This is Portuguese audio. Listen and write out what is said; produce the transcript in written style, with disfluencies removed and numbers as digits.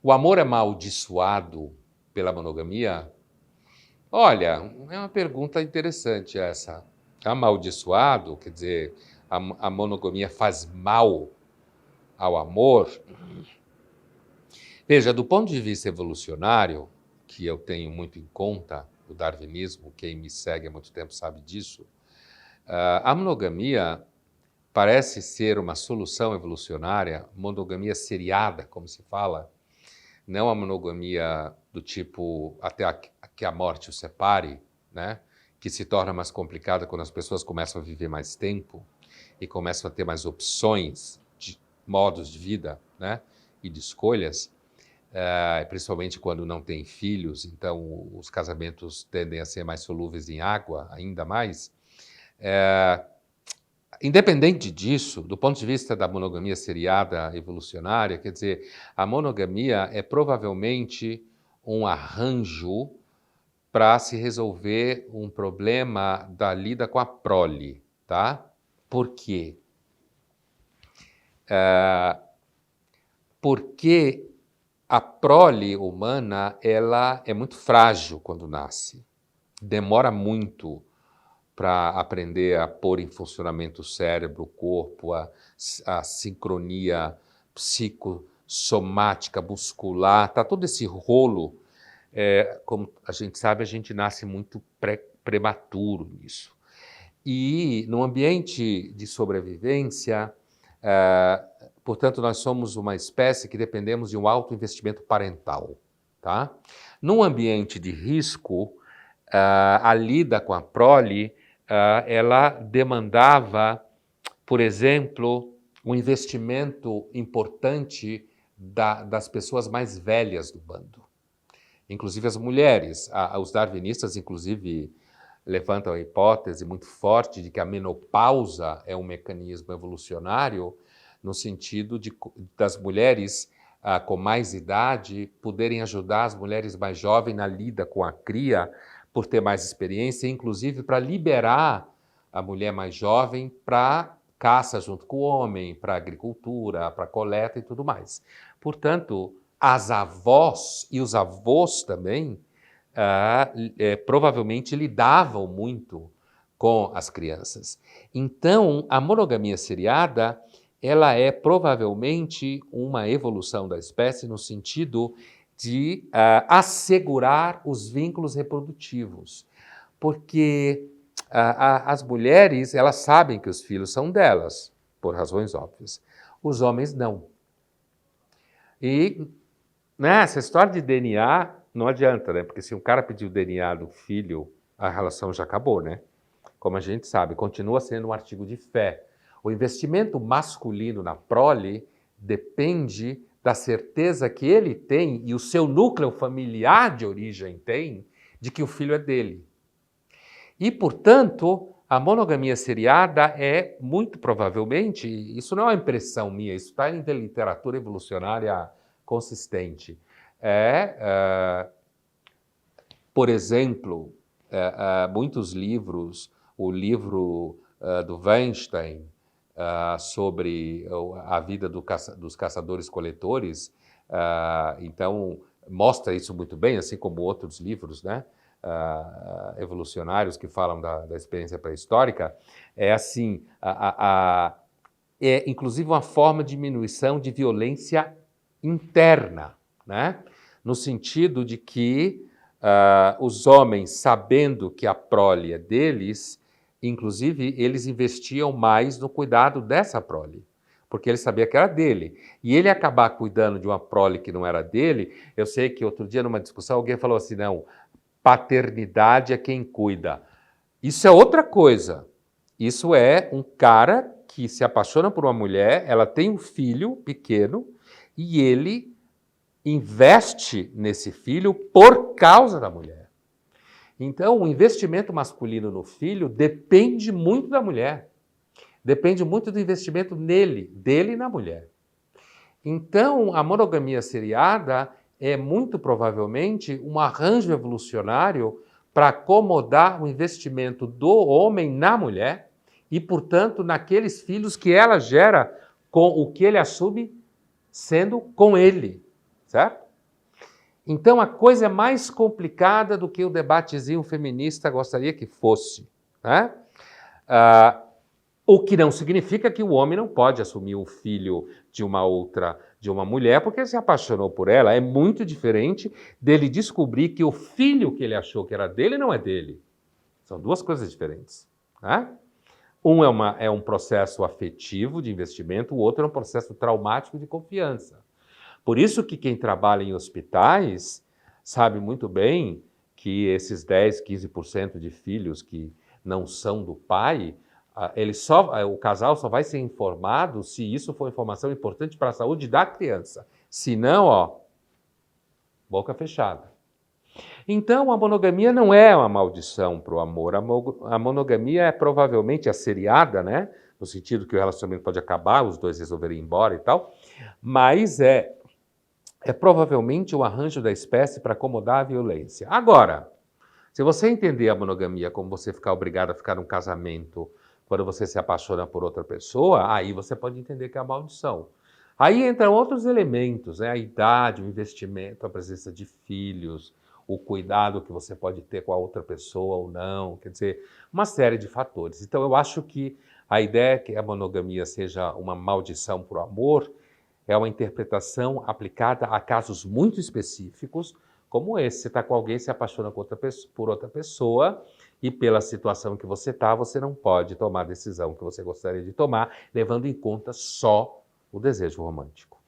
O amor é amaldiçoado pela monogamia? Olha, é uma pergunta interessante essa. Amaldiçoado, quer dizer, a monogamia faz mal ao amor? Veja, do ponto de vista evolucionário, que eu tenho muito em conta, o darwinismo, quem me segue há muito tempo sabe disso, a monogamia parece ser uma solução evolucionária, monogamia seriada, como se fala, não a monogamia do tipo até que a morte o separe, né? Que se torna mais complicada quando as pessoas começam a viver mais tempo e começam a ter mais opções de modos de vida, né? E de escolhas, principalmente quando não tem filhos, então os casamentos tendem a ser mais solúveis em água, ainda mais. Independente disso, do ponto de vista da monogamia seriada evolucionária, quer dizer, a monogamia é provavelmente um arranjo para se resolver um problema da lida com a prole, tá? Por quê? Porque a prole humana, ela é muito frágil quando nasce. Demora muito para aprender a pôr em funcionamento o cérebro, o corpo, a sincronia psicossomática, muscular, tá todo esse rolo. Como a gente sabe, a gente nasce muito prematuro nisso. E no ambiente de sobrevivência, portanto, nós somos uma espécie que dependemos de um alto investimento parental, tá? Num ambiente de risco, a lida com a prole, ela demandava, por exemplo, um investimento importante das pessoas mais velhas do bando, inclusive as mulheres. Os darwinistas, inclusive, levantam a hipótese muito forte de que a menopausa é um mecanismo evolucionário no sentido das mulheres com mais idade poderem ajudar as mulheres mais jovens na lida com a cria, por ter mais experiência, inclusive para liberar a mulher mais jovem para caça junto com o homem, para agricultura, para coleta e tudo mais. Portanto, as avós e os avós também provavelmente lidavam muito com as crianças. Então, a monogamia seriada, ela é provavelmente uma evolução da espécie no sentido de assegurar os vínculos reprodutivos, porque as mulheres, elas sabem que os filhos são delas, por razões óbvias. Os homens não. E essa história de DNA não adianta, né? Porque se um cara pedir o DNA do filho, a relação já acabou, né? Como a gente sabe, continua sendo um artigo de fé. O investimento masculino na prole depende da certeza que ele tem e o seu núcleo familiar de origem tem de que o filho é dele. E, portanto, a monogamia seriada é muito provavelmente, isso não é uma impressão minha, isso está em literatura evolucionária consistente, por exemplo, muitos livros, o livro do Weinstein sobre a vida dos caçadores-coletores, então mostra isso muito bem, assim como outros livros, né, evolucionários que falam da experiência pré-histórica, assim, é inclusive uma forma de diminuição de violência interna, né? No sentido de que os homens, sabendo que a prole é deles, inclusive eles investiam mais no cuidado dessa prole, porque ele sabia que era dele. E ele acabar cuidando de uma prole que não era dele, eu sei que outro dia numa discussão alguém falou assim, não, paternidade é quem cuida. Isso é outra coisa. Isso é um cara que se apaixona por uma mulher, ela tem um filho pequeno e ele investe nesse filho por causa da mulher. Então, o investimento masculino no filho depende muito da mulher. Depende muito do investimento nele, dele e na mulher. Então, a monogamia seriada é muito provavelmente um arranjo evolucionário para acomodar o investimento do homem na mulher e, portanto, naqueles filhos que ela gera com o que ele assume sendo com ele, certo? Então a coisa é mais complicada do que o debatezinho feminista gostaria que fosse, né? O que não significa que o homem não pode assumir o filho de uma mulher, porque ele se apaixonou por ela. É muito diferente dele descobrir que o filho que ele achou que era dele não é dele. São duas coisas diferentes, né? Um é um processo afetivo de investimento, o outro é um processo traumático de confiança. Por isso que quem trabalha em hospitais sabe muito bem que esses 10, 15% de filhos que não são do pai, o casal só vai ser informado se isso for informação importante para a saúde da criança. Se não, ó, boca fechada. Então, a monogamia não é uma maldição para o amor. A monogamia é provavelmente asseriada, né? No sentido que o relacionamento pode acabar, os dois resolverem ir embora e tal, mas é provavelmente o arranjo da espécie para acomodar a violência. Agora, se você entender a monogamia como você ficar obrigado a ficar num casamento quando você se apaixona por outra pessoa, aí você pode entender que é a maldição. Aí entram outros elementos, né? A idade, o investimento, a presença de filhos, o cuidado que você pode ter com a outra pessoa ou não, quer dizer, uma série de fatores. Então eu acho que a ideia que a monogamia seja uma maldição para o amor é uma interpretação aplicada a casos muito específicos, como esse. Você está com alguém, se apaixona por outra pessoa e pela situação que você está, você não pode tomar a decisão que você gostaria de tomar, levando em conta só o desejo romântico.